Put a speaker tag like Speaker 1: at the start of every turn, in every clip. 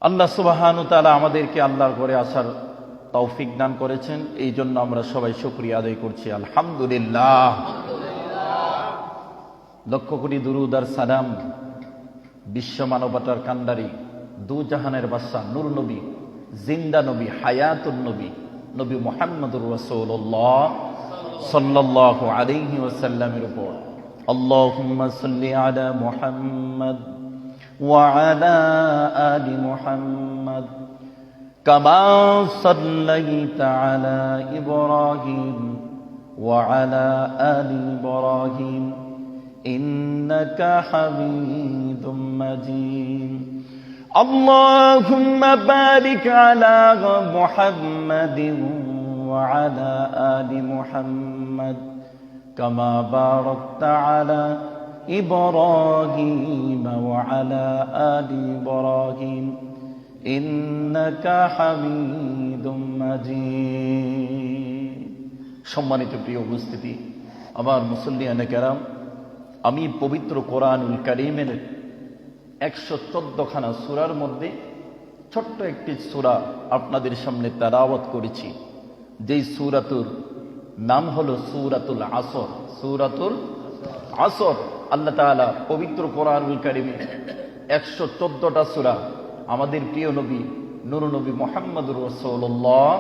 Speaker 1: আল্লাহ সুবহানাহু ওয়া তাআলা আমাদেরকে আল্লাহর ঘরে আসার তৌফিক দান করেছেন, এই জন্য আমরা সবাই শুকরিয়া আদায় করছি আলহামদুলিল্লাহ। লক্ষ কোটি দুরূদ আর সালাম বিশ্ব মানবতার কান্ডারি, দু জাহানের বাদশা, নূর নবী, জিন্দা নবী, হায়াতুন নবী, নবী মুহাম্মদুর রাসূলুল্লাহ সাল্লাল্লাহু আলাইহি ওয়াসাল্লামের উপর আল্লাহুম্মা সাল্লি আলা মুহাম্মদ وعلى آل محمد كما صليت على إبراهيم وعلى آل إبراهيم إنك حميد مجيد اللهم بارك على محمد وعلى آل محمد كما باركت على إبراهيم وعلى آل إبراهيم إنك حميد مجيد। সম্মানিত প্রিয় উপস্থিতি, আমার মুসল্লিয়ানে কেরাম, আমি পবিত্র কোরআনুল কারীমের 114 খানা সূরার মধ্যে ছোট্ট একটি সূরা আপনাদের সামনে তেলাওয়াত করেছি, যেই সূরাতুর নাম হলো সূরাতুল আসর। সূরাতুল আসর। আল্লাহ তাআলা পবিত্র কোরআনুল কারীমে 114টা সূরা আমাদের প্রিয় নবী নূর নবী মুহাম্মদুর রাসূলুল্লাহ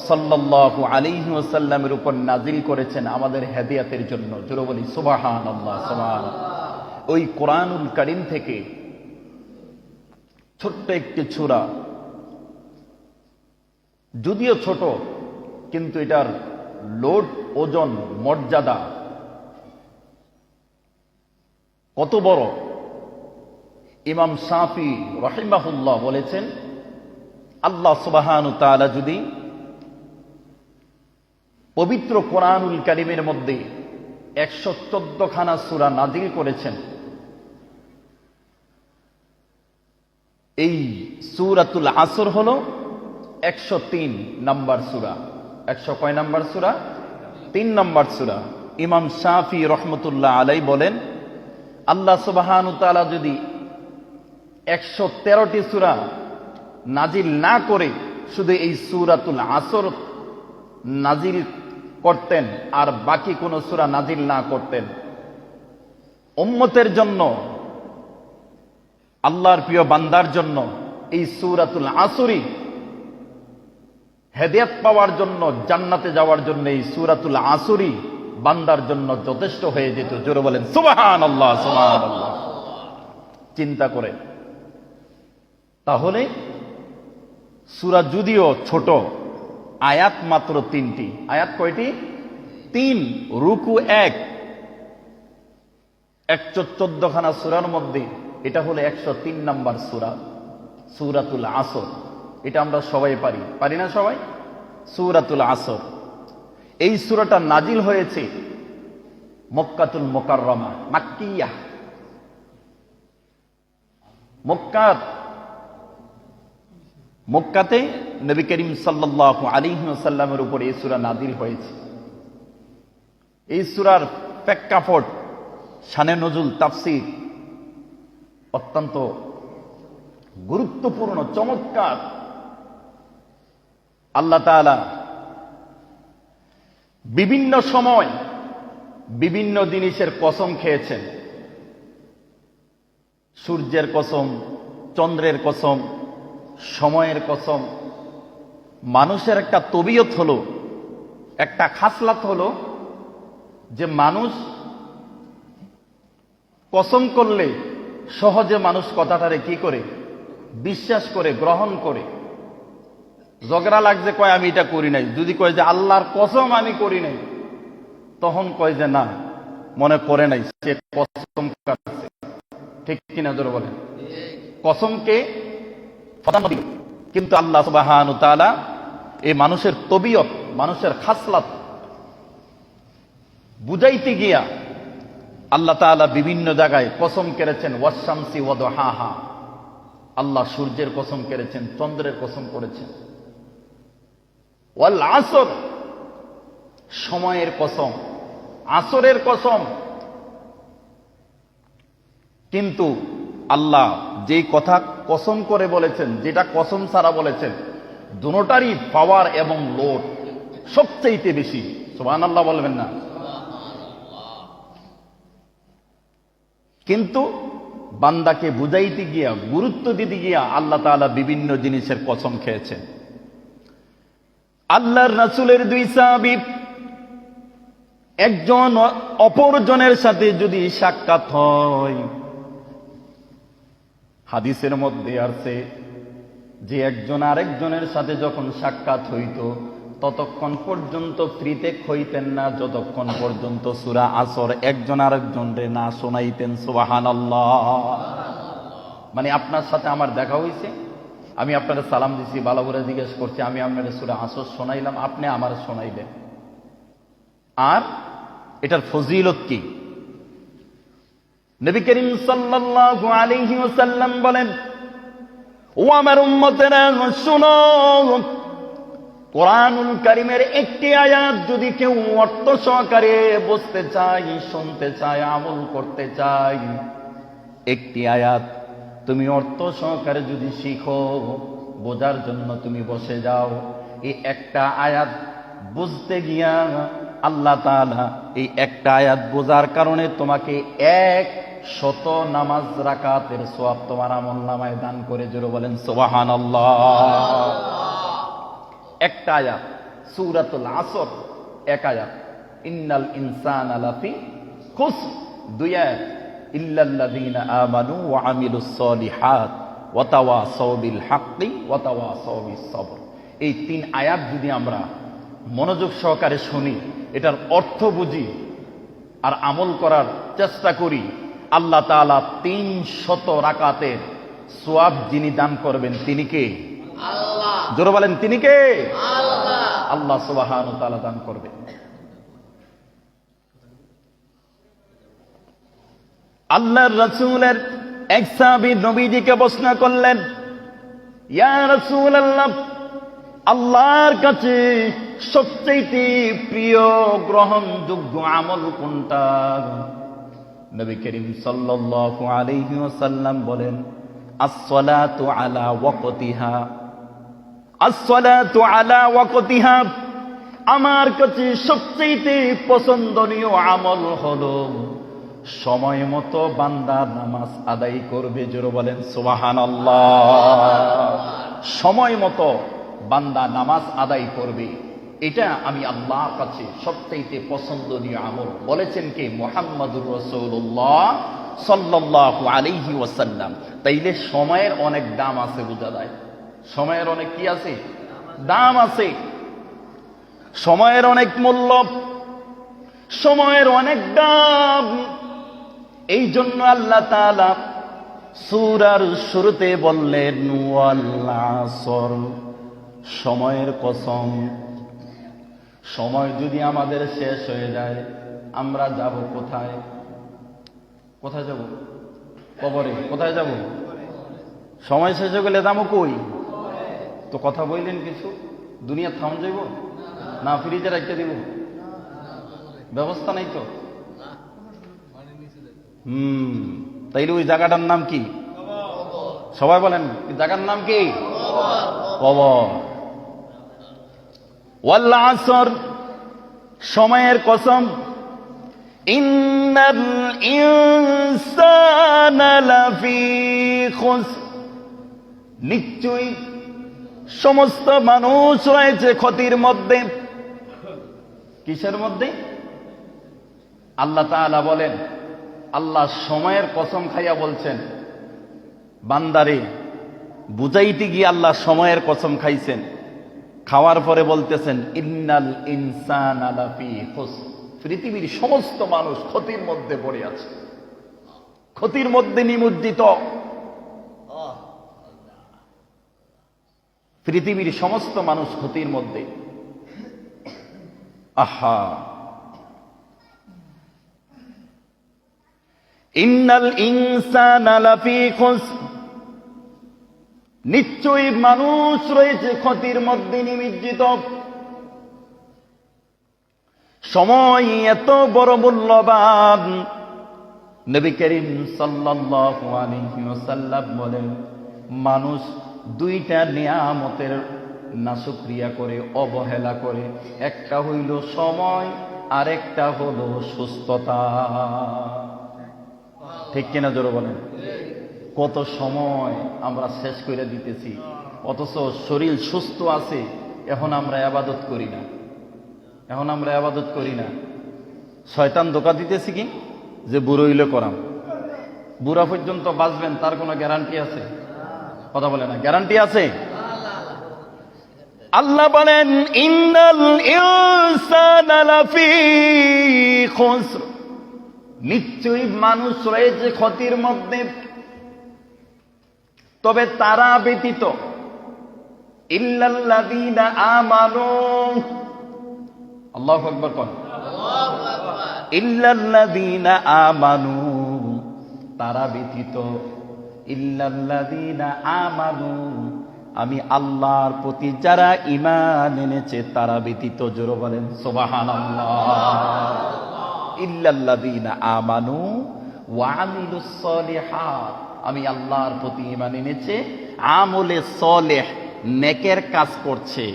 Speaker 1: সাল্লাল্লাহু আলাইহি ওয়াসাল্লামের উপর নাজিল করেছেন আমাদের হেদায়েতের জন্য। জোরে বলি সুবহানাল্লাহ, সুবহানাল্লাহ। ওই কোরআনুল কারীম থেকে ছোট্ট একটি সূরা, যদিও ছোট কিন্তু এটার লোড, ওজন, মর্যাদা কত বড়। ইমাম শাফি রাহিমাহুল্লাহ বলেছেন, আল্লাহ সুবহানাহু ওয়া তাআলা যদি পবিত্র কোরআনুল কারীমের মধ্যে 114 খানা সূরা নাজিল করেছেন, এই সূরাতুল আসর হলো 103 নাম্বার সূরা। 100 কয় নাম্বার সূরা? 3 নাম্বার সূরা। ইমাম শাফি রহমতুল্লাহ আলাইহি বলেন, আল্লাহ সুবহানাহু ওয়া তাআলা যদি 113টি সূরা নাজিল না করে শুধু এই সূরাতুল আসর নাজিল করতেন আর বাকি কোন সূরা নাজিল না করতেন, উম্মতের জন্য, আল্লাহর প্রিয় বান্দার জন্য এই সূরাতুল আসরই হেদায়েত পাওয়ার জন্য, জান্নাতে যাওয়ার জন্য এই সূরাতুল আসরই বান্দার জন্য যথেষ্ট হয়ে যেত। জোরে বলেন সুবহানাল্লাহ, সুবহানাল্লাহ। চিন্তা করে, তাহলে সূরা যদিও ছোট, আয়াত মাত্র 3টি। আয়াত কয়টি? 3। রুকু 1। 114 খানা সূরার মধ্যে এটা হলো 103 নাম্বার সূরা, সূরাতুল আসর। এটা আমরা সবাই পারি না সবাই? সূরাতুল আসর। এই সূরাটা নাজিল হয়েছে মক্কাতুল মুকাররমা, মাক্কিয়া। মক্কাতে নবী করিম সাল্লাল্লাহু আলাইহি ওয়াসাল্লামের উপর এই সূরা নাজিল হয়েছে। এই সূরার প্রেক্ষাপট, শানে নজুল, তাফসীর অত্যন্ত গুরুত্বপূর্ণ, চমৎকার। আল্লাহ তাআলা বিভিন্ন সময় বিভিন্ন জিনিসের কসম খেয়েছেন। সূর্যের কসম, চন্দ্রের কসম, সময়ের কসম। মানুষের একটা তবিয়ত হলো, একটা খাসলাত হলো যে মানুষ কসম করলে সহজে মানুষ কথাটারে কি করে? বিশ্বাস করে, গ্রহণ করে। ঝগড়া লাগছে, কয় আমি এটা করি নাই। যদি কয় যে আল্লাহর কসম আমি করি নাই, তখন কয় যে না, মনে করে নাই, সে কসম কাটছে। ঠিক কিনা জোরে বলেন? কসমকে প্রাধান্য দিল। কিন্তু আল্লাহ সুবহানাহু ওয়া তাআলা এই মানুষের তবিয়ত, মানুষের খাসলাত বুঝাইতে গিয়া আল্লাহ তাআলা বিভিন্ন জায়গায় কসম করেছেন। ওয়াশ-শামসি ওয়া দুহাহা, আল্লাহ সূর্যের কসম করেছেন, চন্দ্রের কসম করেছেন। ওয়াল আসর, সময়ের কসম, আসরের কসম। কিন্তু আল্লাহ যেই কথা কসম করে বলেছেন, যেটা কসম ছাড়া বলেছেন, দুটোটারই পাওয়ার এবং লোড সবচেয়ে বেশি। সুবহানাল্লাহ বলবেন না? কিন্তু বান্দাকে বুঝাইতে গিয়া, গুরুত্ব দিতে গিয়া আল্লাহ তাআলা বিভিন্ন জিনিসের কসম খেয়েছেন। আল্লাহর রাসূলের দুই সাহাবী একজন অপরজনের সাথে যদি সাক্ষাৎ হয়, হাদিসের মধ্যে আছে যে একজন আরেকজনের সাথে যখন সাক্ষাৎ হইত ততক্ষণ পর্যন্ত ফ্রিতে হইতেন না যতক্ষণ পর্যন্ত সূরা আসর একজন আরেকজনরে না শোনাইতেন। সুবহানাল্লাহ। মানে আপনার সাথে আমার দেখা হইছে, আমি আপনার সালাম দিছি, ভালো করে জিজ্ঞেস করছি, আমি আপনার সূরা আসর শোনাইলাম, আপনি আমার শোনাইলেন। আর এটার ফজিলত কি? নবী করিম সাল্লাল্লাহু আলাইহি ওয়াসাল্লাম বলেন, ও আমার উম্মতেরা শুনো, কোরআনুল কারীমের একটি আয়াত যদি কেউ অর্থ সহকারে বুঝতে চায়, শুনতে চায়, আমল করতে চায়, একটি আয়াত তুমি অর্থ সহকারে যদি শিখো, বোঝার জন্য তুমি বসে যাও, এই একটা আয়াত বুঝতে গিয়া আল্লাহ তাআলা এই একটা আয়াত বোঝার কারণে তোমাকে 100 নামাজ রাকাতের সওয়াব তোমার আমলনামায় দান করে। জোরে বলেন সুবহানাল্লাহ। একটা আয়াত সূরাতুল আসর, এক আয়াত, ইন্নাল ইনসানা লাফি খুসর, দুই আয়াত, ইল্লাল্লাযীনা আমানু ওয়া আমিলুস সলিহাত ওয়া তাওয়াসাউ বিল হাক্কি ওয়া তাওয়াসাউ বিস সবর। এই তিন আয়াত যদি আমরা মনোযোগ সহকারে শুনি, এটার অর্থ বুঝি আর আমল করার চেষ্টা করি, আল্লাহ তাআলা 300 রাকাতের সওয়াব যিনি দান করবেন তিনি কে? আল্লাহ। জোরে বলেন তিনি কে? আল্লাহ। আল্লাহ সুবহানাহু ওয়া তাআলা দান করবেন। আল্লাহর রাসূলের এক সাহাবী নবীজিকে প্রশ্ন করলেন, ইয়া রাসূলুল্লাহ, আল্লাহর কাছে সবচেয়ে প্রিয় গ্রহণযোগ্য আমল কোনটা? নবী করিম সাল্লাল্লাহু আলাইহি ওয়াসাল্লাম বলেন, আস-সালাতু আলা ওয়াকতিহা, আস-সালাতু আলা ওয়াকতিহা। আমার কাছে সবচেয়ে পছন্দনীয় আমল হলো সময় মতো বান্দা নামাজ আদায় করবে। জোরে বলেন সুবহানাল্লাহ। সময় মতো বান্দা নামাজ আদায় করবে, এটা আমি আল্লাহর কাছে সবচেয়ে পছন্দনীয় আমল। বলেছেন কে? মুহাম্মাদুর রাসূলুল্লাহ সাল্লাল্লাহু আলাইহি ওয়াসাল্লাম। তাইলে সময়ের অনেক দাম আছে, বোঝা যায়। সময়ের অনেক কি আছে? দাম আছে। সময়ের অনেক মূল্য, সময়ের অনেক দাম। এই জন্য আল্লাহ তাআলা সূরার শুরুতে বললেন, ওয়াল আসর, সময়ের কসম। সময় যদি আমাদের শেষ হয়ে যায়, আমরা যাব কোথায়? কোথায় যাব? কবরে। কোথায় যাব? সময় শেষ হয়ে গেলে যাবো কই? তো কথা বললেন কিছু, দুনিয়া থাম যাইব না ফ্রিজে রাখতে দিব? ব্যবস্থা নাই তো। তাইলে ওই জায়গাটার নাম কি? সবাই বলেন, জায়গার নাম কি? কবর। ওয়াল আসর, সময়ের কসম। ইন্নাল ইনসানা লাফি খুসর, নিশ্চয়ই সমস্ত মানুষ রয়েছে ক্ষতির মধ্যে। কিসের মধ্যে? আল্লাহ তাআলা বলেন, আল্লাহ সময়ের কসম খাইয়া বলছেন, বান্দারে বুঝাইতে গিয়ে আল্লাহ সময়ের কসম খাইছেন। খাওয়ার পরে বলতেছেন, ইন্নাল ইনসানা লাফি খুসর, পৃথিবীর সমস্ত মানুষ ক্ষতির মধ্যে পড়ে আছে, ক্ষতির মধ্যে নিমজ্জিত। পৃথিবীর সমস্ত মানুষ ক্ষতির মধ্যে। আহা, ইন্নাল ইনসানা লাফি খুসর, নিশ্চয়ই মানুষ রয়েছে ক্ষতির মধ্যে নিমজ্জিত। সময় এত বড় মূল্যবান, নবী করিম সাল্লাল্লাহু আলাইহি ওয়াসাল্লাম বলেন, মানুষ দুইটা নিয়ামতের নাশুকরিয়া করে, অবহেলা করে। একটা হইল সময়, আরেকটা হলো সুস্থতা। ঠিক কিনা জোরে বলেন? কত সময় আমরা শেষ করে দিতেছি, অথচ শরীর সুস্থ আছে, এখন আমরা ইবাদত করি না। শয়তান ধোঁকা দিতেছি কি যে বুড়ো হইলে করাম, বুড়া পর্যন্ত বাঁচবেন তার কোনো গ্যারান্টি আছে? কথা বলে না, গ্যারান্টি আছে? আল্লাহ বলেন, ইন্নাল ইনসানা লাফি খুসর, নিশ্চয়ই মানুষ রয়েছে ক্ষতির মধ্যে, তবে তারা ব্যতীত ইল্লাল্লাযীনা আমানু, আল্লাহু আকবার কোন, ইল্লাল্লাযীনা আমানু, তারা ব্যতীত, ইল্লাল্লাযীনা আমানু, আমি আল্লাহর প্রতি যারা ঈমান এনেছে তারা ব্যতীত। জোরে বলেন সুবহানাল্লাহ। ইল্লাল্লাযীনা আমানু ওয়া আমিলুস সলিহাত, আমি আল্লাহর প্রতি ঈমান এনেছে, আমলে সলেহ, নেকের কাজ করছে।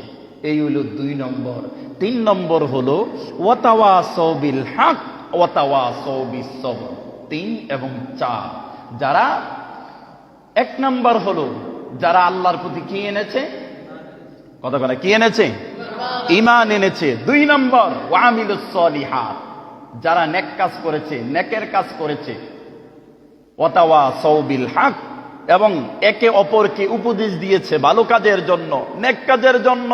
Speaker 1: এই হলো 2 নম্বর। 3 নম্বর হলো ওয়াতাওয়াসাউ বিল হক ওয়াতাওয়াসাউ বিস সবর। 3 এবং 4, যারা 1 নম্বর হলো যারা আল্লাহর প্রতি কি এনেছে, কথা বলে কি এনেছে, ঈমান এনেছে। 2 নম্বর ওয়া আমিলুস সলিহাত, যারা নেক কাজ করেছে, নেকের কাজ করেছে। ওয়াতাওয়াসাউ বিল হক, এবং একে অপরকে উপদেশ দিয়েছে ভালো কাজের জন্য, নেক কাজের জন্য।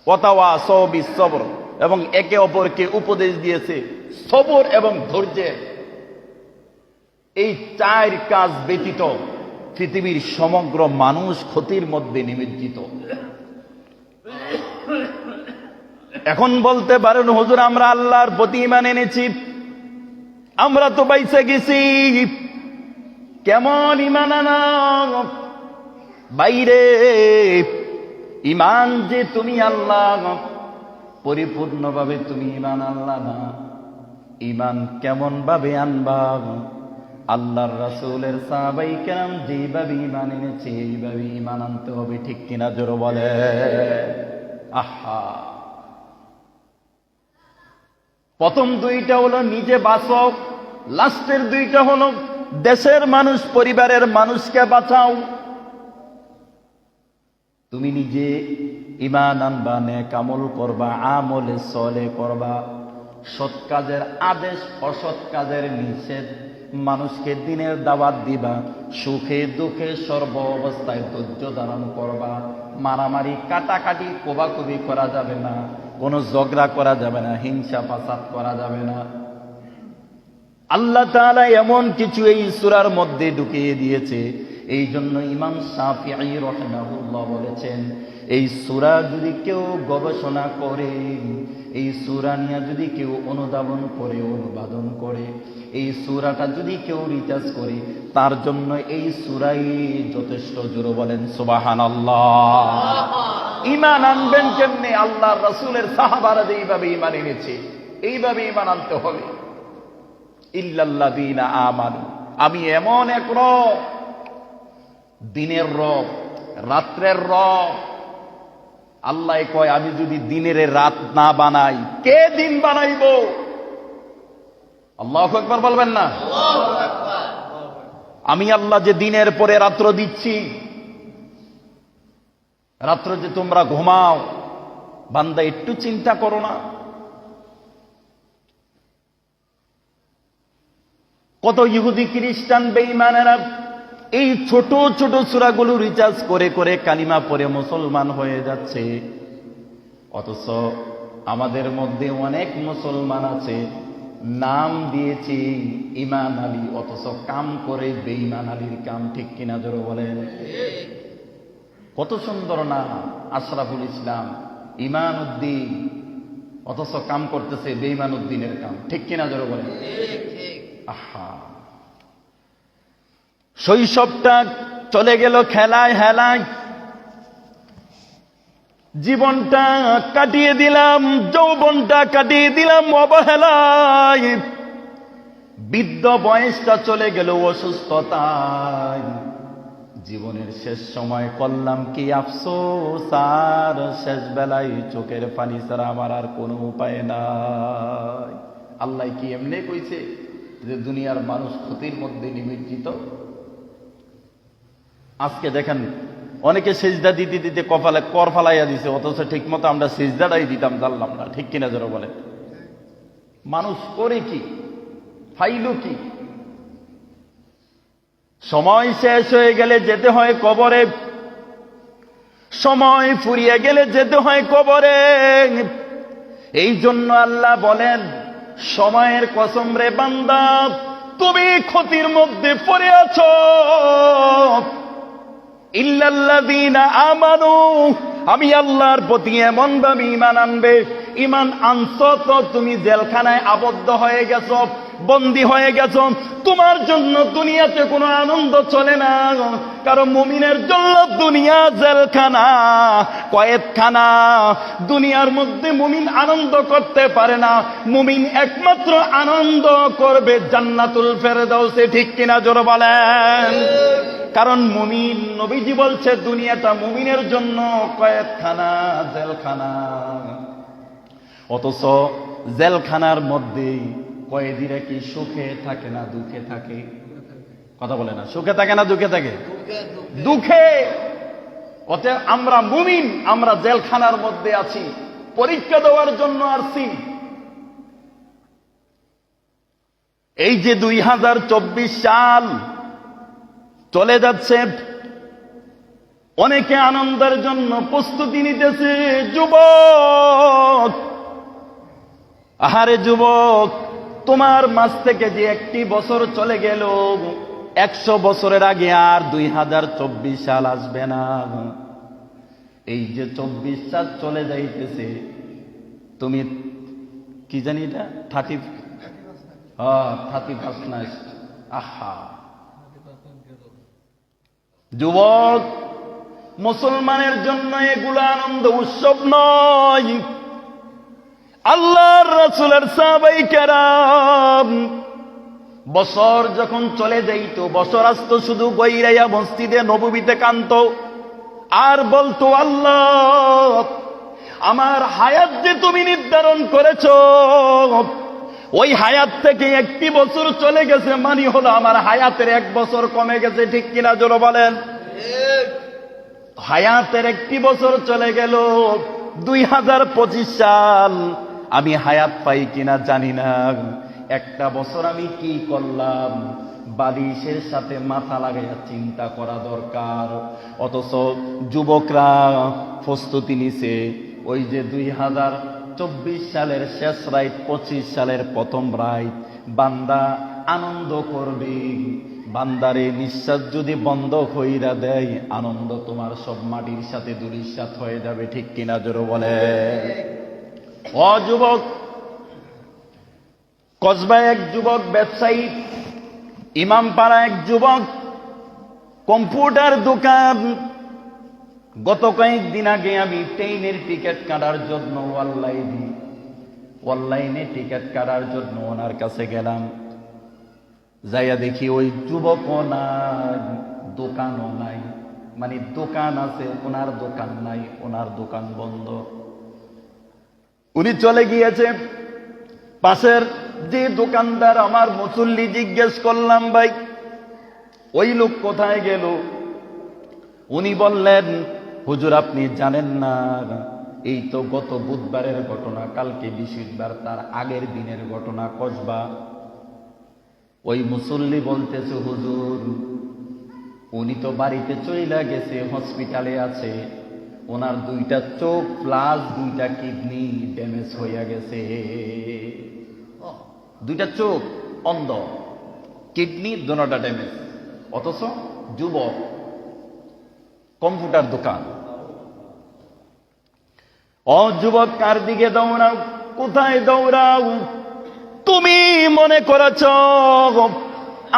Speaker 1: ওয়াতাওয়াসাউ বিস সবর, এবং একে অপরকে উপদেশ দিয়েছে সবর এবং ধৈর্যের। এই 4 কাজ ব্যতীত পৃথিবীর সমগ্র মানুষ ক্ষতির মধ্যে নিমজ্জিত। এখন বলতে পারেন, হুজুর আমরা আল্লাহর প্রতি ঈমান এনেছি, আমরা তো বাইসে গেছি। কেমন ঈমান আনা? বাইরে ঈমান যে তুমি আল্লাহ, পরিপূর্ণভাবে তুমি ঈমান আল্লাহ না। ঈমান কেমন ভাবে আনবা? আল্লাহর রাসূলের সাহাবায়ে কেরাম যেভাবে ঈমান এনেছে এইভাবে ঈমান আনতে হবে। ঠিক কিনা জোরে বলে? আহা, প্রথম 2টা হলো নিজে বাঁচো, লাস্টের 2টা হলো দেশের মানুষ, পরিবারের মানুষকে বাঁচাও। তুমি নিজে ঈমান আনবা, নেক আমল করবা, আমলে সলেহ করবা, সৎ কাজের আদেশ, অসৎ কাজের নিষেধ, মানুষকে দ্বীনের দাওয়াত দিবা, সুখে দুঃখে সর্ব অবস্থায় ধৈর্য ধারণ করবা। মারামারি, কাটাকাটি, কোবাকুবি করা যাবে না, কোনো ঝগড়া করা যাবে না, হিংসা ফাসাদ করা যাবে না। আল্লাহ তাআলা এমন কিছু এই সূরার মধ্যে ঢুকিয়ে দিয়েছে। এই জন্য ইমাম শাফিঈ রাহিমাহুল্লাহ বলেছেন, এই সূরা যদি কেউ গবেষণা করে, এই সূরা নিয়ে যদি কেউ অনুধাবন করে, অনুবাদন করে, এই সূরাটা যদি কেউ রিসার্চ করে, তার জন্য এই সূরাই যথেষ্ট। জোরে বলেন সুবহানাল্লাহ। ঈমান আনবেন কেমনে? আল্লাহর রাসূলের সাহাবারা যেইভাবে ঈমান এনেছে এইভাবে ঈমান আনতে হবে। ইল্লাল্লাযীনা আমানু, আমি এমন এক রব, দিনের রব, রাত্রের রব। আল্লাহ কয়, আমি যদি দিনের রাত না বানাই, কে দিন বানাইব? আল্লাহু আকবার বলবেন না? আমি আল্লাহ যে দিনের পরে রাত্র দিচ্ছি, রাত্র যে তোমরা ঘুমাও, বান্দা একটু চিন্তা করো না? কত ইহুদি খ্রিস্টান বেঈমানেরা এই ছোট ছোট সূরাগুলো রিসার্চ করে করে কালিমা পড়ে মুসলমান হয়ে যাচ্ছে। অথচ আমাদের মধ্যে অনেক মুসলমান আছে, নাম দিয়েছি ঈমান আলী, অথচ কাম করে বেঈমান আলীর কাম। ঠিক কিনা জোরে বলেন? কত সুন্দর নাম, আশরাফুল ইসলাম, ঈমান উদ্দিন, অথচ কাম করতেছে বেঈমান উদ্দিনের কাম। ঠিক কিনা জোরে বলেন? আহা, শৈশবটা চলে গেল খেলায় হেলায়, জীবনটা কাটিয়ে দিলাম, যৌবনটা কাটিয়ে দিলাম অবহেলায়। বৃদ্ধ বয়সটা চলে গেল অসুস্থতায়। জীবনের শেষ সময় করলাম কি আফসোস, আর শেষ বেলায় চোখের পানি ছাড়া আমার আর কোনো উপায় নাই। আল্লাহ কি এমনি কইছে যে দুনিয়ার মানুষ ক্ষতির মধ্যে নিমজ্জিত? আজকে দেখেন অনেকে সেজদা দিতে দিতে কপালে কর ফালাইয়া দিছে, অথচ ঠিক মতো আমরা সেজদাটাই দিতাম জানলাম না। ঠিক কিনা যারা বলে? মানুষ করে কি, ফাইল কি? সময় শেষ হয়ে গেলে যেতে হয় কবরে, সময় ফুরিয়ে গেলে যেতে হয় কবরে। এই জন্য আল্লাহ বলেন, সময়ের কসম রে বান্দা, তুমি ক্ষতির মধ্যে পড়ে আছো। ইল্লাল্লাযীনা আমানু, আমি আল্লাহর প্রতি এমন ভাবে ঈমান আনবে, ঈমান আনছো তো তুমি জেলখানায় আবদ্ধ হয়ে গেছো, বন্দী হয়ে গেছো। তোমার জন্য দুনিয়াতে কোনো আনন্দ চলে না, কারণ মুমিনের জন্য দুনিয়া জেলখানা, কয়েদখানা। দুনিয়ার মধ্যে মুমিন আনন্দ করতে পারে না, মুমিন একমাত্র আনন্দ করবে জান্নাতুল ফেরদাউসে। ঠিক কিনা জোরে বলেন? কারণ মুমিন, নবীজি বলছে দুনিয়াটা মুমিনের জন্য কয়েদখানা, জেলখানা। অথচ জেলখানার মধ্যে কয়েদিরা কি সুখে থাকে না দুঃখে থাকে? কথা বলে না, সুখে থাকে না দুঃখে থাকে? দুঃখে। অতএব আমরা মুমিন, আমরা জেলখানার মধ্যে আছি, পরীক্ষা দেওয়ার জন্য আসছি। এই যে 2024 সাল চলে যাচ্ছে, অনেকে আনন্দের জন্য প্রস্তুতি নিতেছে। যুবক, আহারে যুবক, তোমার মাঝ থেকে যে একটি বছর চলে গেল, 100 বছরের আগে আর 2024 সাল আসবে না। এই যে 24 সাল চলে যাইতেছে, তুমি কি জানি এটা 31 না? আহা যুবক, মুসলমানের জন্য এগুলো আনন্দ উৎসব নয়। আল্লাহর রাসূলের সাহাবায়ে কেরাম বছর যখন চলে যাইতো, বছর আসতো, শুধু গইরাইয়া মসজিদে নববীতে কাঁদতো আর বলতো, আল্লাহ আমার হায়াত যে তুমি নির্ধারণ করেছো, ওই হায়াত থেকে একটি বছর চলে গেছে, মানে হলো আমার হায়াতের 1 বছর কমে গেছে। ঠিক কিনা জোরে বলেন? হায়াতের একটি বছর চলে গেল, 2025 সাল। আমি হায়াত পাই কিনা জানি না। একটা বছর আমি কি করলাম, বালিশের সাথে মাথা লাগাইয়া চিন্তা করা দরকার। অথচ যুবকরা প্রস্তুতি নিছে, ওই যে 2024 সালের শেষ রাত, 25 সালের প্রথম রাত, বান্দা আনন্দ করবে। বান্দারে নিঃশ্বাস যদি বন্ধ কইরা দেয়, আনন্দ তোমার সব মাটির সাথে ধূলিসাৎ হয়ে যাবে। ঠিক কিনা জোরে বলে? ও যুবক, কসবায় এক যুবক ব্যবসায়ী, ইমামপাড়া এক যুবক কম্পিউটার দোকান। গত কয়েকদিন আগে আমি ট্রেনের টিকিট কাটার জন্য অনলাইনে টিকিট কাটার জন্য ওনার কাছে গেলাম। যাইয়া দেখি ওই যুবকও নাই, দোকানও নাই। মানে দোকান আছে, ওনার দোকান নাই, ওনার দোকান বন্ধ। উনি চলে গিয়েছে। পাশের যে দোকানদার, আমার মুসল্লি, জিজ্ঞেস করলাম, ভাই ওই লোক কোথায় গেল? উনি বললেন, হুজুর আপনি জানেন না, এই তো গত বুধবারের ঘটনা, কালকে বৃহস্পতিবার, তার আগের দিনের ঘটনা কসবা। ওই মুসল্লি বলতেছে, হুজুর উনি তো বাড়িতে চইলা গেছে, হসপিটালে আছে, ওনার 2টা চোখ প্লাস 2টা কিডনি ড্যামেজ হইয়া গেছে। 2টা চোখ অন্ধ, কিডনি দুটোটা ড্যামেজ। অথচ যুবক, কম্পিউটার দোকান। ও যুবক, কার দিকে দৌড়াও? কোথায় দৌড়াও? তুমি মনে করেছ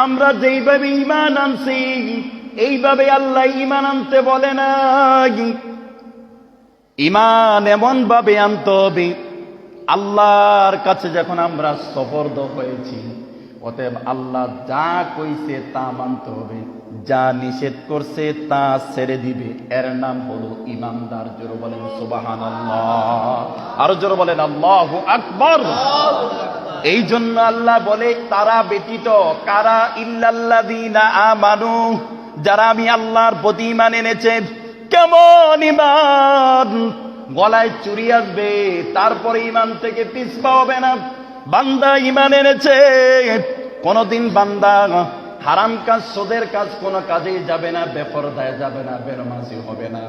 Speaker 1: আমরা যেইভাবে ঈমান আনছি এইভাবে আল্লাহ ঈমান আনতে বলে না। ঈমান এমন ভাবে আনতে হবে, আল্লাহর কাছে যখন আমরা সুপর্দ হয়েছি, অতএব আল্লাহ যা কইছে তা মানতে হবে, যা নিষেধ করছে তা ছেড়ে দিবে। এর নাম হলো ইমানদার। জোরে বলেন সুবহানাল্লাহ, আরো জোরে বলেন আল্লাহু আকবার। এই জন্য আল্লাহ বলে তারা ব্যতীত কারা, ইল্লাল্লাযীনা আমানু, যারা আমি আল্লাহর প্রতি ঈমান এনেছে। কেমন ঈমান? গলায় চুরি আসবে, তারপরে ঈমান থেকে পিছপা হবে না। বান্দা ঈমান এনেছে, কোনদিন বান্দা হারাম কাজ, সুদের কাজ কোনো কাজেই যাবে না, বেপরদায় যাবে না, বেনামাজি হবে না।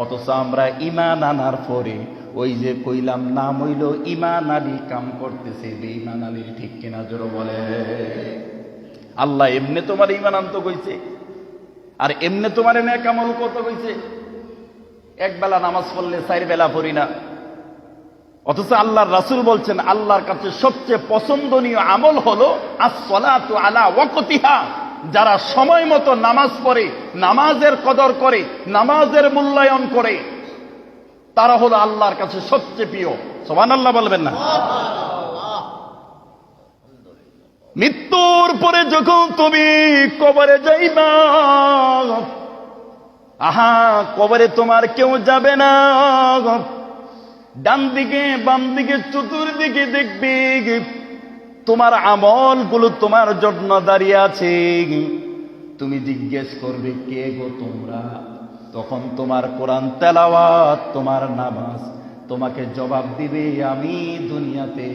Speaker 1: অথচ আমরা ঈমান আনার পরে ওই যে কইলাম নাম হইল ঈমান আলী কাম করতেছে, বেঈমান আলীর ঠিক কিনা জোরে বলে। আল্লাহ এমনি তোমার ঈমান আনতে কইছে, আর এমনি তোমার নেক আমল করতে কইছে। এক বেলা নামাজ পড়লে 4 বেলা পড়ি না, অথচ আল্লাহর রাসূল বলছেন আল্লাহর কাছে সবচেয়ে পছন্দনীয় আমল হলো আস-সালাতু আলা ওয়াক্তিহা। যারা সময় মতো নামাজ পড়ে, নামাজের কদর করে, নামাজের মূল্যায়ন করে, তারা হলো আল্লাহর কাছে সবচেয়ে প্রিয়। সুবহানাল্লাহ বলবেন না? মৃত্যুর পরে যখন তুমি কবরে যাইবা, আহা, কবরে তোমার কেউ যাবে না। ডান দিকে বাম দিকে চতুর্দিকে দেখবে তোমার আমলগুলো তোমার জন্য দাঁড়িয়ে আছে। তুমি জিজ্ঞেস করবে কে গো তোমরা? তখন তোমার কোরআন তেলাওয়াত, তোমার নামাজ তোমাকে জবাব দিবে আমি দুনিয়াতে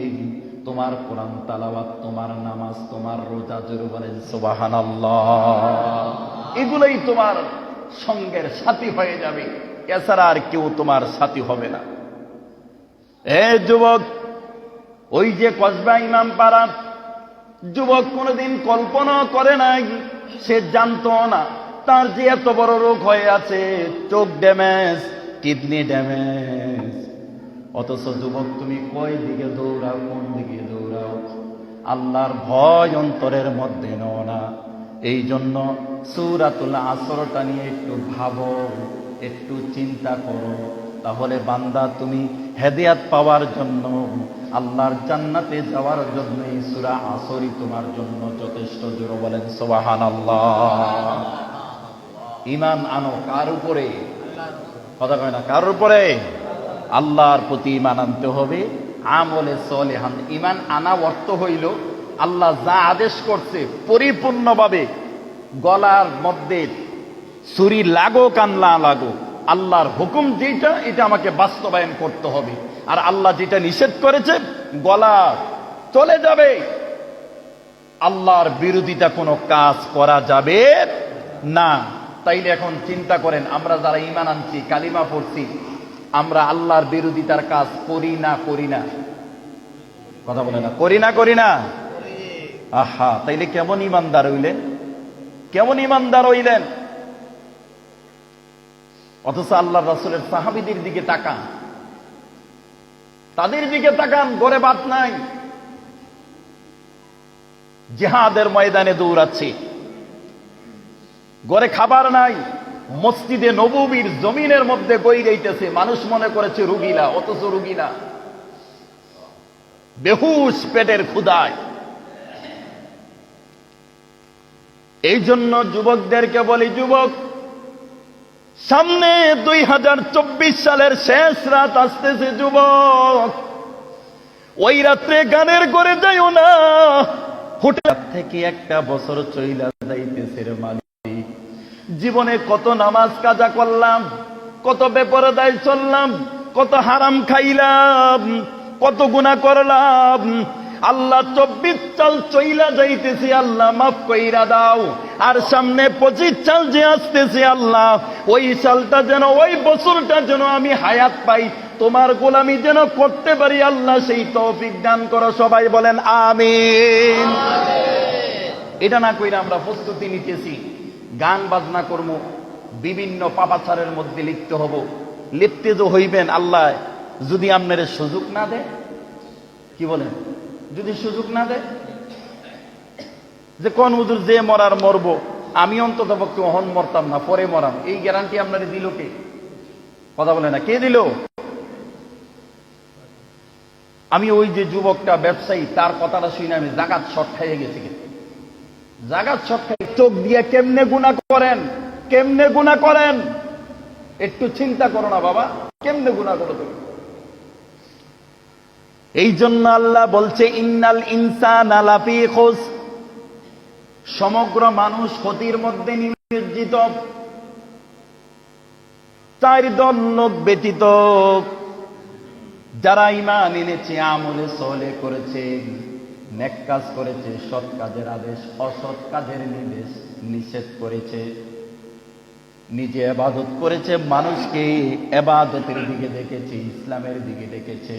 Speaker 1: তোমার কোরআন তেলাওয়াত, তোমার নামাজ, তোমার রোজা, জোরে বলেন সুবহানাল্লাহ, এগুলোই তোমার সঙ্গের সাথী হয়ে যাবে। এছাড়া আর কেউ তোমার সাথী হবে না। এ যুবক, ওই যে কসবা ইমামপাড়া যুবক কোনোদিন কল্পনা করে নাই, সে জানতো না তার যে এত বড় রোগ হয়ে আছে, চোখ ড্যামেজ, কিডনি ড্যামেজ। অথচ যুবক তুমি কয় দিকে দৌড়াও, কোন দিকে দৌড়াও? আল্লাহর ভয় অন্তরের মধ্যে নাও না। এই জন্য সূরাতুল আসরটা নিয়ে একটু ভাবো, একটু চিন্তা করো। তাহলে বান্দা তুমি হেদায়েত পাওয়ার জন্য, আল্লাহর জান্নাতে যাওয়ার জন্য এই সূরা আসরই তোমার জন্য যথেষ্ট। জোরে বলেন সুবহানাল্লাহ। ঈমান আনো কার উপরে? কথা কয় না, কার উপরে? আল্লাহর প্রতি ঈমান আনতে হবে। আমলে সলিহান ঈমান আনা অর্থ হইল আল্লাহ যা আদেশ করছে পরিপূর্ণভাবে, গলার মধ্যে ছুরি লাগুক আর না লাগুক, আল্লাহর হুকুম যেটা এটা আমাকে বাস্তবায়ন করতে হবে। আর আল্লাহ যেটা নিষেধ করেছে গলা চলে যাবে। আল্লাহর বিরোধিতা কোনো কাজ করা যাবে না। তাইলে এখন চিন্তা করেন, আমরা যারা ঈমান আনছি, কালিমা পড়ছি, আমরা আল্লাহর বিরোধিতার কাজ করি না করি না? কথা বলে না, করি না করি না? আহা, তাইলে কেমন ঈমানদার হইলেন? কেমন ঈমানদার হইলেন? অথচ আল্লাহ রাসূলের সাহাবীদের দিকে তাকান, তাদের দিকে তাকান, ঘরে ভাত নাই, জিহাদের ময়দানে দৌড়াচ্ছে, ঘরে খাবার নাই, মসজিদে নববীর জমিনের মধ্যে বই গাইতেছে, মানুষ মনে করেছে রুগীলা, অথচ রুগীলা, বেহুশ পেটের ক্ষুধায়। এই জন্য যুবকদেরকে বলি, যুবক, সামনে 2024 সালের শেষ রাত আসতেছে। যুবক, ওই রাত্রে গানের করে যাইও না। হোটেল থেকে একটা বছর চইলা যাইতেছে রে মালিক। জীবনে কত নামাজ কাজা করলাম, কত বেপরদায় চললাম, কত হারাম খাইলাম, কত গুনাহ করলাম। আল্লাহ 24 সাল চইলা যাইতেছে, আল্লাহ মাফ কইরা দাও। আর সামনে 25 সাল যে আসতেছে, আল্লাহ ওই সালটা যেন, ওই বছরটা যেন আমি হায়াত পাই, তোমার গোলামি যেন করতে পারি। আল্লাহ সেই তৌফিক দান করো। সবাই বলেন আমিন। এটা না কইরা আমরা প্রস্তুতি নিতেছি, গান বাজনা করবো, বিভিন্ন পাপাচারের মধ্যে লিপ্ত হব। লিপ্তে যে হইবেন, আল্লাহ যদি আপনার সুযোগ না দেয়, কি বলেন, যদি সুযোগ না দেয়, যে কোন হুজুর যে মরার মরব, আমি অন্তত পক্ষে অহন মরতাম না, পরে মরাম, এই গ্যারান্টি আপনার দিল কে? কথা বলে না, কে দিল? আমি ওই যে যুবকটা ব্যবসায়ী তার কথাটা শুনে আমি জাগাত শট খাইয়ে গেছি। জাগাত শট খাই চোখ দিয়ে কেমনে গুনাহ করেন, কেমনে গুনাহ করেন, একটু চিন্তা করো না বাবা, কেমনে গুনাহ করো তুমি। এই জন্য আল্লাহ বলছে ইন্নাল ইনসানা লাফি খুস, সমগ্র মানুষ ক্ষতির মধ্যে নিমজ্জিত। 4 দল লোক ব্যতীত যারা ঈমান এনেছে, আমলে সলে করেছে, নেক কাজ করেছে, সৎ কাজের আদেশ অসৎ কাজের নিষেধ করেছে, নিজে ইবাদত করেছে, মানুষকে ইবাদতের দিকে ডেকেছে, ইসলামের দিকে ডেকেছে,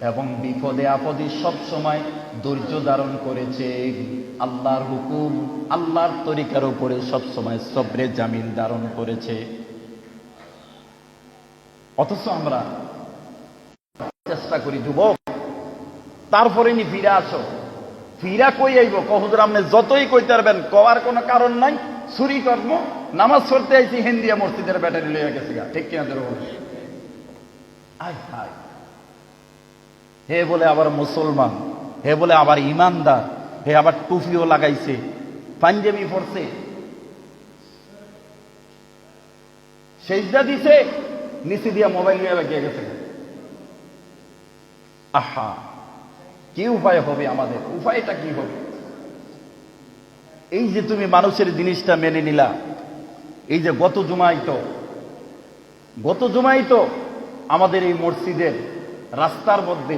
Speaker 1: এবং বিপদে আপদে সব সময় ধৈর্য ধারণ করেছে, আল্লাহর হুকুম আল্লাহর তরিকার উপরে সব সময় সবরে জামিন ধারণ করেছে। অথচ আমরা চেষ্টা করি যুবক, তারপরে নি ফিরে আসো, ফিরা কই আইব, কহুদুর আপনি যতই কইতে পারবেন কওয়ার কোনো কারণ নাই, চুরি কর্ম, নামাজ পড়তে আইছি হিন্দিয়া মসজিদের ব্যাটারি লইয়া গেছে গা, ঠিক কিনা ধরো। আয় হায়, হে বলে আবার মুসলমান, হে বলে আবার ইমানদার, হে আবার টুপিও লাগাইছে, পাঞ্জাবি পরছে, সেজদা দিছে, নিচে দিয়া মোবাইল নিয়ে লাগিয়ে গেছে। আহা, কি উপায় হবে আমাদের? উপায়টা কি হবে? এই যে তুমি মানুষের জিনিসটা মেনে নিলা, এই যে গত জুমাই তো আমাদের এই মসজিদের রাস্তার মধ্যে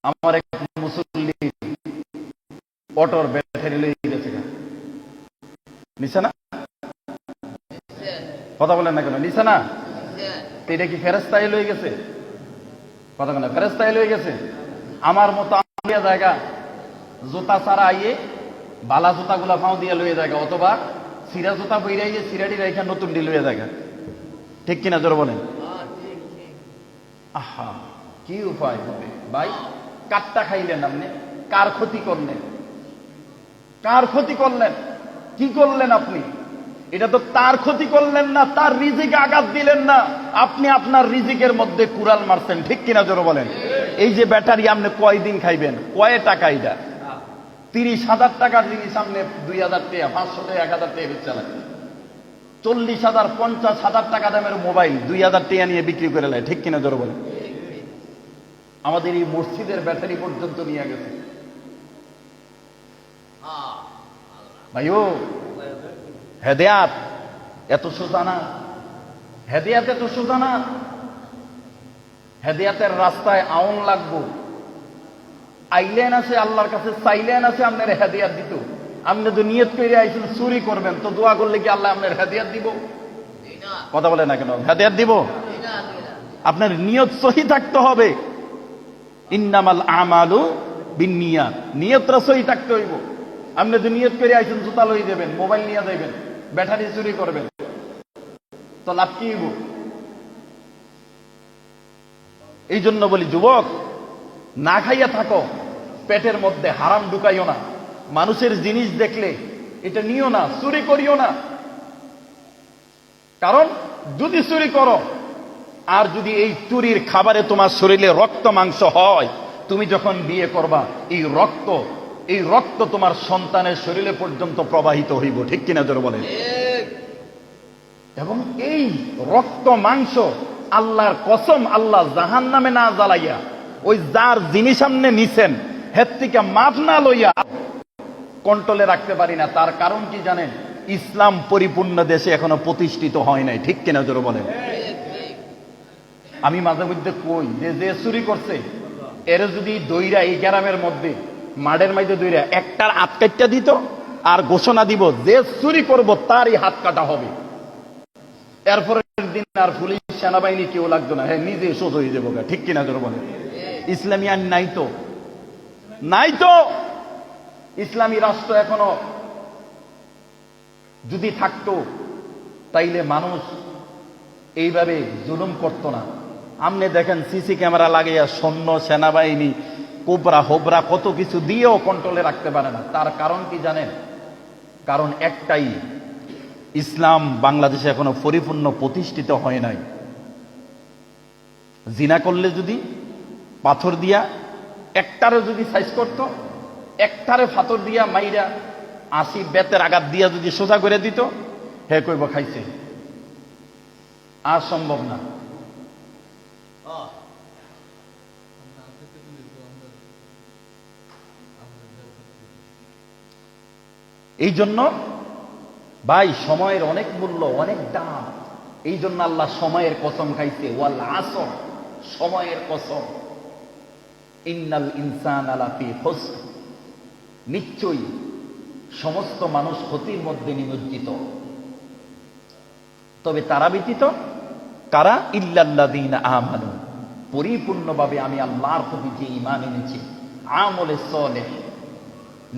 Speaker 1: আমার এক মুসল্লি অটোর ব্যাটারি লয়ে গেছে, নিছে না? কথা বলেন না কেন? নিছে না? এটা কি ফেরেশতাই লয়ে গেছে? কথা বলেন, ফেরেশতাই লয়ে গেছে? আমার মতো জায়গা জুতা ছাড়া আইয়ে বালা জুতা গুলা পাও দিয়ে লয়ে জায়গা, অথবা সিরা জুতা বইরাইয়ে সিরাটি রেখা নতুন ডি লয়ে জায়গা, ঠিক কিনা জোর বলেন? আহা, কি উপায় হবে ভাই? কাটটা খাইলেন আপনি, কার ক্ষতি করলেন? কার ক্ষতি করলেন? কি করলেন আপনি? এটা তো তার ক্ষতি করলেন না, তার রিজিকে আঘাত দিলেন না, আপনি আপনার রিজিকের মধ্যে কুড়াল মারছেন, ঠিক কিনা জোর বলেন? এই যে ব্যাটারি আপনি কয়দিন খাইবেন, কয় টাকা? এটা 30,000 টাকার জিনিস সামনে 2,000 টাকা, 500 টাকা, 1,000 টাকা বেচা লাগে। 40,000 50,000 টাকা দামের মোবাইল 2,000 টাকা নিয়ে বিক্রি করে নেয়, ঠিক কিনা জোর বলেন? আমাদের এই মসজিদের ব্যাটারি পর্যন্ত নিয়ে গেছে। ভাইও, হেদায়াত এত সোজা না, হেদায়াত এত সোজা না। হেদায়াতের রাস্তায় আউন লাগবো, আইলেন আছে আল্লাহর কাছে, চাইলেন আছে আপনার হেদায়াত দিত। আপনি তো নিয়ত করে আইছেন চুরি করবেন, তো দোয়া করলে কি আল্লাহ আপনার হেদায়াত দিব? কথা বলে না কেন? হেদায়াত দিব? আপনার নিয়ত সহি থাকতে হবে। ইন্নামাল আমালু বিন্নিয়াত, নিয়তটা সহি থাকতে হইব। আপনি তো নিয়ত করে আইছেন জুতা লই দেবেন, মোবাইল নিয়ে যাইবেন, ব্যাটারি চুরি করবেন, তো লাভ কি হইব? এই জন্য বলি যুবক, না খাইয়া থাকো, পেটের মধ্যে হারাম ঢুকাইও না, মানুষের জিনিস দেখলে এটা নিও না, চুরি করিও না। কারণ যদি চুরি করো, আর যদি এই চুরির খাবারে তোমার শরীরে রক্ত মাংস হয়, তুমি যখন বিয়ে করবা, এই রক্ত তোমার সন্তানের শরীরে পর্যন্ত প্রবাহিত হইব, ঠিক কিনা জোরে বলেন? এবং এই রক্ত মাংস আল্লাহর কসম, আল্লাহ জাহান্নামে না জ্বালাইয়া ওই যার জিনিস সামনে নিছেন হের থেকে মাপ না লইয়া কন্ট্রোলে রাখতে পারি না। তার কারণ কি জানেন? ইসলাম পরিপূর্ণ দেশে এখনো প্রতিষ্ঠিত হয় নাই, ঠিক কিনা জোরে বলেন? আমি মাঝে মধ্যে কই যে চুরি করছে এর যদি দইরা এই গ্রামের মধ্যে মাঠের মধ্যে দইরা একটার হাত কাটটা দিত আর ঘোষণা দিব যে চুরি করব তারই হাত কাটা হবে, এরপরের দিন আর পুলিশ সেনাবাহিনী কেউ লাগতো না, হ্যাঁ নিজে সোজ হয়ে যাবো, ঠিক কিনা জোরে বলেন? ইসলামী আইন নাই তো, নাই তো। ইসলামী রাষ্ট্র এখনো যদি থাকতো তাইলে মানুষ এইভাবে জুলুম করত না। আপনি দেখেন সিসি ক্যামেরা লাগাইয়া সৈন্য সেনাবাহিনী কোবরা হোবরা কত কিছু দিয়েও কন্ট্রোলে রাখতে পারে না। তার কারণ কি জানেন? কারণ একটাই, ইসলাম বাংলাদেশে এখনো পরিপূর্ণ প্রতিষ্ঠিত হয় নাই। জিনা করলে যদি পাথর দিয়া একটারে যদি সাইজ করত, একটারে পাথর দিয়া মাইরা 80 বেতের আঘাত দিয়া যদি সোজা করে দিত, হে কইব খাইছে। আর সম্ভব না। এই জন্য ভাই সময়ের অনেক মূল্য, অনেক দাম। এই জন্য আল্লাহ সময়ের কসম খাইছে, ওয়াল আসর, সময়ের কসম। ইন্নাল ইনসানা লাফি খুসর, নিশ্চয়ই সমস্ত মানুষ ক্ষতির মধ্যে নিমজ্জিত। তবে তারা ব্যতীত কারা? ইল্লাল্লাযীনা আমানু, পরিপূর্ণভাবে আমি আল্লাহর প্রতি যে ঈমান এনেছি, আমলে সালেহ,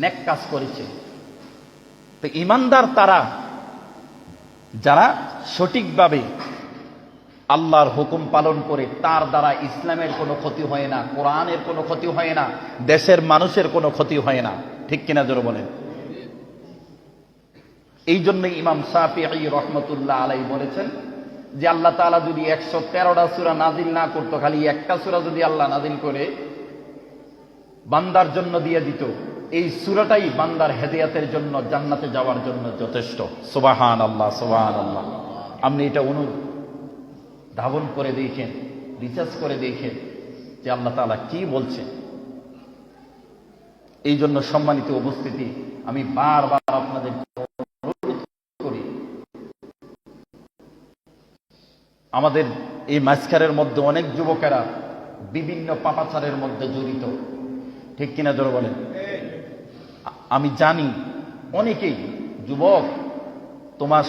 Speaker 1: নেক কাজ করেছে। তো ঈমানদার তারা যারা সঠিকভাবে আল্লাহর হুকুম পালন করে, তার দ্বারা ইসলামের কোনো ক্ষতি হয় না, কোরআনের কোনো ক্ষতি হয় না, দেশের মানুষের কোনো ক্ষতি হয় না। ঠিক কিনা জোরে বলেন? এই জন্য ইমাম শাফিঈ রহমতুল্লাহ আলাইহি বলেছেন যে আল্লাহ তাআলা যদি 113টা সূরা নাজিল না করতো, খালি একটা সূরা যদি আল্লাহ নাজিল করে বান্দার জন্য দিয়ে দিত, এই সূরাটাই বান্দার হেদায়েতের জন্য, জান্নাতে যাওয়ার জন্য যথেষ্ট। সুবহানাল্লাহ, সুবহানাল্লাহ। আপনি এটা ধাবন করে দেখেন, রিসার্চ করে দেখেন যে আল্লাহ তাআলা কি বলছেন। এই জন্য সম্মানিত উপস্থিতি, আমি বারবার আপনাদের অনুরোধ করি, আমাদের এই মাঝখানের মধ্যে অনেক যুবকেরা বিভিন্ন পাপাচারের মধ্যে জড়িত। ঠিক কিনা জোরে বলেন? আমি জানি অনেকেই, যুবক, তোমার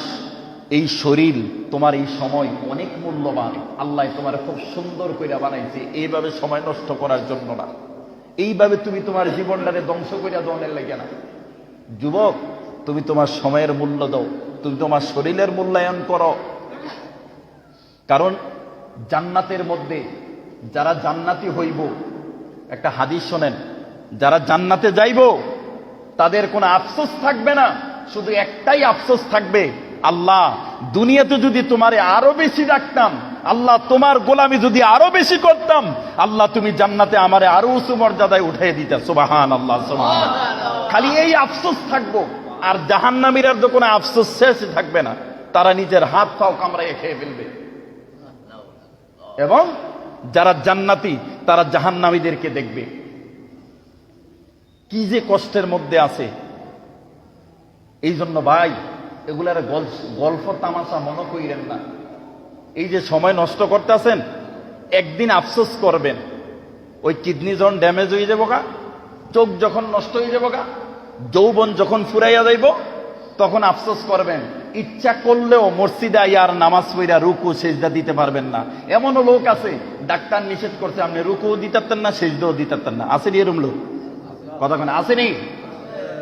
Speaker 1: এই শরীর, তোমার এই সময় অনেক মূল্যবান। আল্লাহ তোমার খুব সুন্দর করে বানাইছে, এইভাবে সময় নষ্ট করার জন্য না, এইভাবে তুমি তোমার জীবনটারে ধ্বংস করে দেওয়ার লাগে না। যুবক, তুমি তোমার সময়ের মূল্য দাও, তুমি তোমার শরীরের মূল্যায়ন করো। কারণ জান্নাতের মধ্যে যারা জান্নাতি হইব, একটা হাদিস শোনেন, যারা জান্নাতে যাইব তাদের কোনো আফসোস থাকবে না, শুধু একটাই আফসোস থাকবে, আল্লাহ দুনিয়াতে যদি তোমারে আরো বেশি রাখতাম, আল্লাহ তোমার গোলামি যদি আরো বেশি করতাম, আল্লাহ তুমি জান্নাতে আমারে আরো উঁচু মর্যাদায় উঠাই দিতা। সুবহানাল্লাহ, সুবহানাল্লাহ। খালি এই আফসোস থাকবো। আর জাহান্নামীরা তো কোনো আফসোস শেষ থাকবে না, তারা নিজের হাত পাও কামড়াইয়ে খেয়ে ফেলবে। এবং যারা জান্নাতি তারা জাহান্নামীদেরকে দেখবে কি যে কষ্টের মধ্যে আছে। এই জন্য ভাই, এগুলার গল্প তামাশা মনে কইরেন না। এই যে সময় নষ্ট করতেছেন, একদিন আফসোস করবেন, ওই কিডনি যখন ড্যামেজ হয়ে যাবো গা, চোখ যখন নষ্ট হয়ে যাবো গা, যৌবন যখন ফুরাইয়া যাইব, তখন আফসোস করবেন। ইচ্ছা করলেও মসজিদে আর নামাজ পড়া রুকু সেজদা দিতে পারবেন না। এমনও লোক আছে, ডাক্তার নিষেধ করছে, আপনি রুকুও দিতে পারতেন না, সেজদাও দিতে পারতেন না। আসেনি এরম লোক? কথা কেন আসেনি?